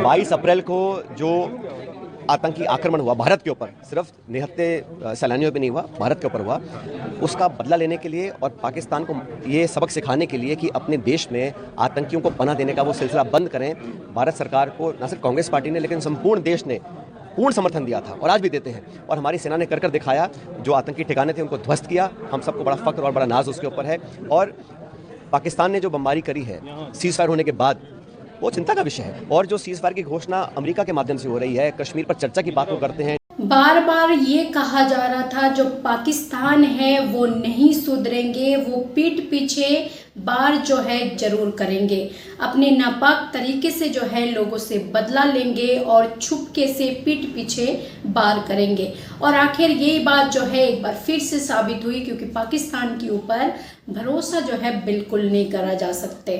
22 अप्रैल को जो आतंकी आक्रमण हुआ भारत के ऊपर, सिर्फ निहत्थे सैलानियों पे नहीं हुआ, भारत के ऊपर हुआ, उसका बदला लेने के लिए और पाकिस्तान को ये सबक सिखाने के लिए कि अपने देश में आतंकियों को पनाह देने का वो सिलसिला बंद करें, भारत सरकार को न सिर्फ कांग्रेस पार्टी ने लेकिन संपूर्ण देश ने पूर्ण समर्थन दिया था और आज भी देते हैं। और हमारी सेना ने कर दिखाया, जो आतंकी ठिकाने थे उनको ध्वस्त किया। हम सबको बड़ा फख्र और बड़ा नाज उसके ऊपर है। और पाकिस्तान ने जो बमबारी करी है सीज़ फायर होने के बाद, वो चिंता का विषय है। और जो सीज़ फायर की घोषणा अमेरिका के माध्यम से हो रही है, कश्मीर पर चर्चा की बात वो करते हैं। बार बार ये कहा जा रहा था जो पाकिस्तान है वो नहीं सुधरेंगे, वो पीठ पीछे बार जो है जरूर करेंगे, अपने नापाक तरीके से जो है लोगों से बदला लेंगे और छुपके से पीठ पीछे बार करेंगे। और आखिर यही बात जो है एक बार फिर से साबित हुई, क्योंकि पाकिस्तान के ऊपर भरोसा जो है बिल्कुल नहीं करा जा सकते।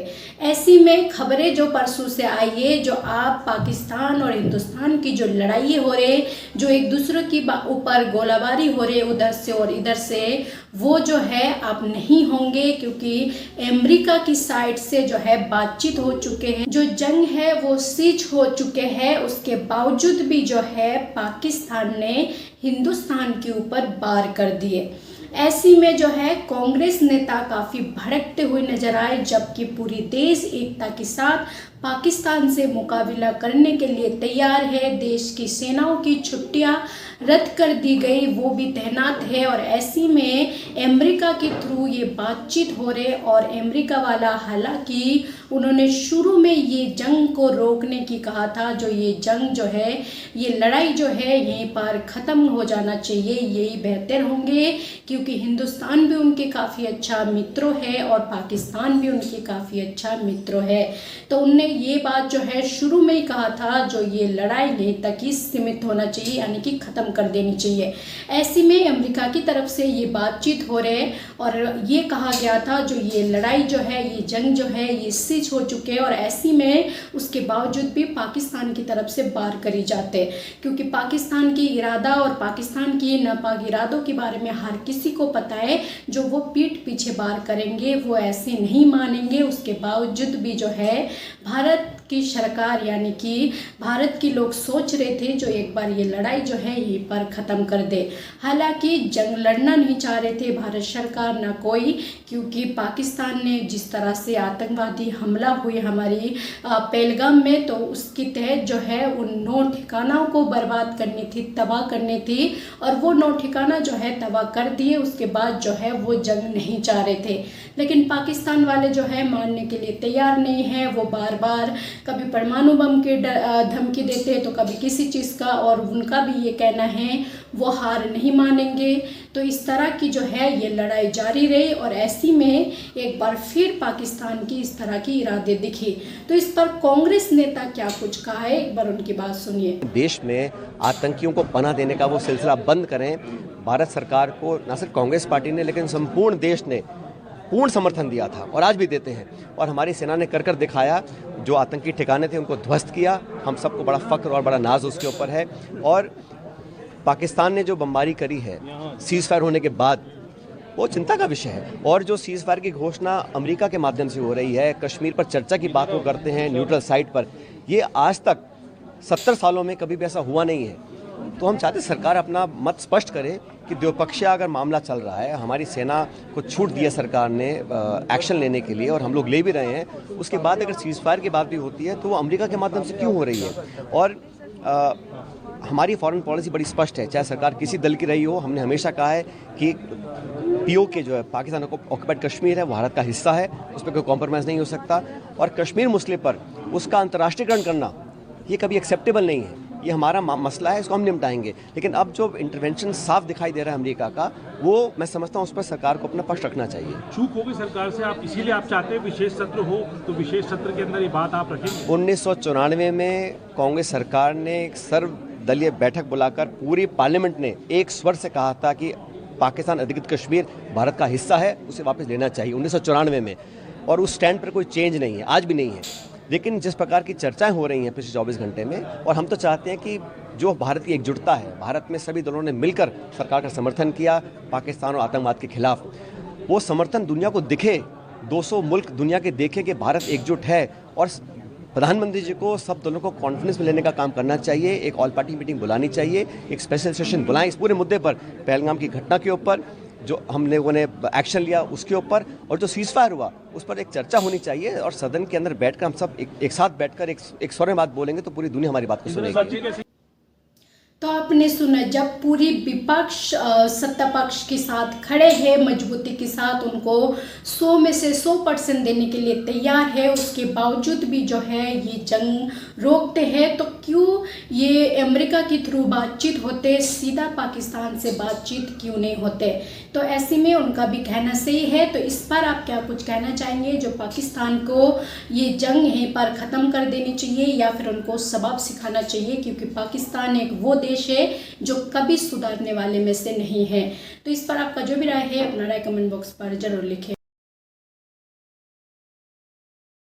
ऐसी में खबरें जो परसों से आई है, जो आप पाकिस्तान और हिंदुस्तान की जो लड़ाई हो रही, जो एक दूसरे के ऊपर गोलाबारी हो रही उधर से और इधर से, वो जो है आप नहीं होंगे, क्योंकि अमेरिका की साइड से जो है बातचीत हो चुके हैं, जो जंग है वो सीज हो चुके हैं। उसके बावजूद भी जो है पाकिस्तान ने हिंदुस्तान के ऊपर बार कर दिए। ऐसी में जो है कांग्रेस नेता काफ़ी भड़कते हुए नजर आए, जबकि पूरी देश एकता के साथ पाकिस्तान से मुकाबला करने के लिए तैयार है। देश की सेनाओं की छुट्टियां रद्द कर दी गई, वो भी तैनात है। और ऐसी में अमेरिका के थ्रू ये बातचीत हो रहे और अमेरिका वाला, हालांकि उन्होंने शुरू में ये जंग को रोकने की कहा था, जो ये जंग जो है, ये लड़ाई जो है यहीं पर ख़त्म हो जाना चाहिए, यही बेहतर होंगे, क्योंकि हिंदुस्तान भी उनके काफ़ी अच्छा मित्र है और पाकिस्तान भी उनके काफ़ी अच्छा मित्र है। तो उनने ये बात जो है शुरू में ही कहा था, जो ये लड़ाई यहीं तक ही सीमित होना चाहिए, यानी कि ख़त्म कर देनी चाहिए। ऐसी में अमेरिका की तरफ से ये बातचीत हो रहे और ये कहा गया था जो ये लड़ाई जो है, ये जंग जो है, ये सीज हो चुके हैं। और ऐसी में उसके बावजूद भी पाकिस्तान की तरफ से बार करी जाते, क्योंकि पाकिस्तान की इरादा और पाकिस्तान की नापाक इरादों के बारे में हर किसी को पता है। जो वो पीठ पीछे बार करेंगे, वो ऐसे नहीं मानेंगे। उसके बावजूद भी जो है भारत की सरकार, यानी कि भारत के लोग सोच रहे थे जो एक बार ये लड़ाई जो है यहीं पर ख़त्म कर दे। हालांकि जंग लड़ना नहीं चाह रहे थे भारत सरकार ना कोई, क्योंकि पाकिस्तान ने जिस तरह से आतंकवादी हमला हुई हमारी पहलगाम में, तो उसके तहत जो है उन 9 ठिकानों को बर्बाद करनी थी, तबाह करनी थी। और वो 9 ठिकाना जो है तबाह कर दिए। उसके बाद जो है वो जंग नहीं चाह रहे थे, लेकिन पाकिस्तान वाले जो है मानने के लिए तैयार नहीं है। वो बार बार कभी परमाणु बम के धमकी देते हैं, तो कभी किसी चीज़ का, और उनका भी ये कहना है वो हार नहीं मानेंगे। तो इस तरह की जो है ये लड़ाई जारी रही और ऐसी में एक बार फिर पाकिस्तान की इस तरह की इरादे दिखी। तो इस पर कांग्रेस नेता क्या कुछ कहा है, एक बार उनकी बात सुनिए। देश में आतंकियों को पनाह देने का वो सिलसिला बंद करें, भारत सरकार को न सिर्फ कांग्रेस पार्टी ने लेकिन संपूर्ण देश ने पूर्ण समर्थन दिया था और आज भी देते हैं। और हमारी सेना ने कर दिखाया, जो आतंकी ठिकाने थे उनको ध्वस्त किया। हम सबको बड़ा फख्र और बड़ा नाज उसके ऊपर है। और पाकिस्तान ने जो बमबारी करी है सीज़ फायर होने के बाद, वो चिंता का विषय है। और जो सीज़ फायर की घोषणा अमेरिका के माध्यम से हो रही है, कश्मीर पर चर्चा की बात वो करते हैं न्यूट्रल साइट पर, ये आज तक 70 सालों में कभी भी ऐसा हुआ नहीं है। तो हम चाहते सरकार अपना मत स्पष्ट करे कि द्विपक्षीय अगर मामला चल रहा है, हमारी सेना को छूट दी है सरकार ने एक्शन लेने के लिए और हम लोग ले भी रहे हैं, उसके बाद अगर सीज़ फायर की बात भी होती है तो वो अमेरिका के माध्यम से क्यों हो रही है। और हमारी फॉरेन पॉलिसी बड़ी स्पष्ट है, चाहे सरकार किसी दल की रही हो। हमने हमेशा कहा है कि POK जो है, पाकिस्तान ऑक्युपाइड कश्मीर है, वो भारत का हिस्सा है, उस पर कोई कॉम्प्रोमाइज़ नहीं हो सकता। और कश्मीर मुस्लिम पर उसका अंतर्राष्ट्रीयकरण करना ये कभी एक्सेप्टेबल नहीं है। ये हमारा मसला है, इसको हम निपटाएंगे। लेकिन अब जो इंटरवेंशन साफ दिखाई दे रहा है अमेरिका का, वो मैं समझता हूँ उस पर सरकार को अपना पक्ष रखना चाहिए। चूक होगी सरकार से, आप इसीलिए आप चाहते हैं विशेष सत्र हो, तो विशेष सत्र के अंदर ये बात आप रखेंगे। 1994 में कांग्रेस सरकार ने एक सर्वदलीय बैठक बुलाकर पूरी पार्लियामेंट ने एक स्वर से कहा था कि पाकिस्तान अधिकृत कश्मीर भारत का हिस्सा है, उसे वापस लेना चाहिए 1994 में। और उस स्टैंड पर कोई चेंज नहीं है, आज भी नहीं है। लेकिन जिस प्रकार की चर्चाएं हो रही हैं पिछले 24 घंटे में, और हम तो चाहते हैं कि जो भारत की एकजुटता है, भारत में सभी दलों ने मिलकर सरकार का समर्थन किया पाकिस्तान और आतंकवाद के खिलाफ, वो समर्थन दुनिया को दिखे, 200 मुल्क दुनिया के देखें कि भारत एकजुट है। और प्रधानमंत्री जी को सब दलों को कॉन्फ्रेंस में लेने का काम करना चाहिए, एक ऑल पार्टी मीटिंग बुलानी चाहिए, एक स्पेशल सेशन बुलाएं इस पूरे मुद्दे पर, पहलगाम की घटना के ऊपर जो हम लोगों ने एक्शन लिया उसके ऊपर, और जो सीजफायर हुआ उस पर एक चर्चा होनी चाहिए, और सदन के अंदर बैठकर हम सब एक साथ बैठकर एक स्वर में बात बोलेंगे तो पूरी दुनिया हमारी बात को सुनेगी। तो आपने सुना, जब पूरी विपक्ष सत्ता पक्ष के साथ खड़े हैं, मजबूती के साथ उनको 100 में से 100% देने के लिए तैयार है, उसके बावजूद भी जो है ये जंग रोकते हैं, तो क्यों ये अमेरिका के थ्रू बातचीत होते, सीधा पाकिस्तान से बातचीत क्यों नहीं होते? तो ऐसे में उनका भी कहना सही है। तो इस पर आप क्या कुछ कहना चाहेंगे? जो पाकिस्तान को ये जंग यहीं पर ख़त्म कर देनी चाहिए या फिर उनको सबक सिखाना चाहिए, क्योंकि पाकिस्तान एक वो देश है जो कभी सुधरने वाले में से नहीं है। तो इस पर आपका जो भी राय है अपना राय कमेंट बॉक्स पर जरूर लिखें।